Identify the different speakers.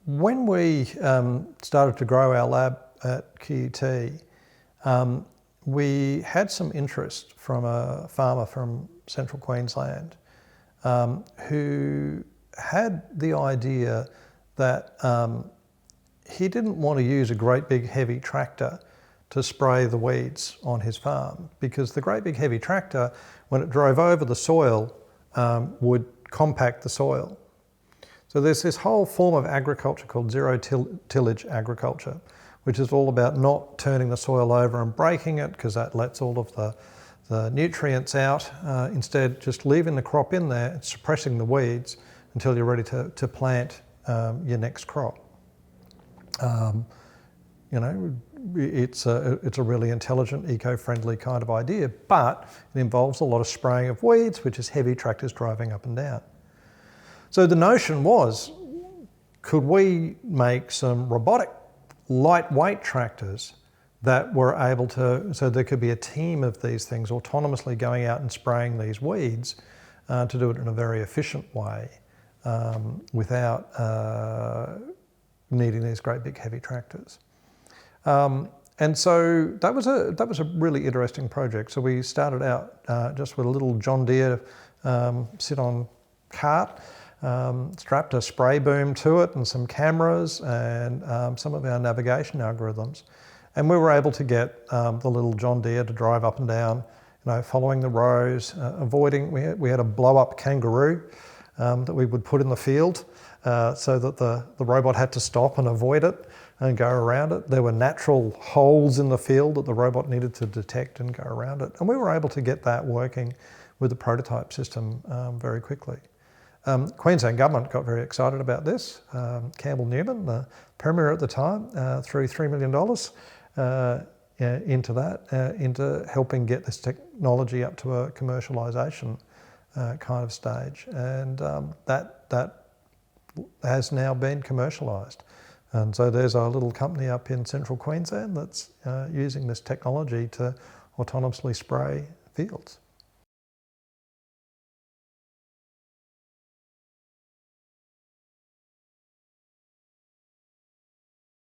Speaker 1: When we started to grow our lab at QUT, we had some interest from a farmer from central Queensland who had the idea that he didn't want to use a great big heavy tractor to spray the weeds on his farm, because the great big heavy tractor, when it drove over the soil, would compact the soil. So there's this whole form of agriculture called zero-tillage agriculture, which is all about not turning the soil over and breaking it, because that lets all of the nutrients out. Instead, just leaving the crop in there and suppressing the weeds until you're ready to plant your next crop. You know, it's a really intelligent, eco-friendly kind of idea, but it involves a lot of spraying of weeds, which is heavy tractors driving up and down. So the notion was, could we make some robotic, lightweight tractors that were able to, so there could be a team of these things autonomously going out and spraying these weeds to do it in a very efficient way without needing these great big heavy tractors. And so that was a really interesting project. So we started out just with a little John Deere sit-on cart, strapped a spray boom to it and some cameras and some of our navigation algorithms. And we were able to get the little John Deere to drive up and down, you know, following the rows, avoiding, we had a blow-up kangaroo that we would put in the field so that the robot had to stop and avoid it and go around it. There were natural holes in the field that the robot needed to detect and go around it. And we were able to get that working with the prototype system very quickly. Queensland Government got very excited about this. Campbell Newman, the Premier at the time, threw $3 million into that, into helping get this technology up to a commercialisation kind of stage. And that has now been commercialised. And so there's our little company up in central Queensland that's using this technology to autonomously spray fields.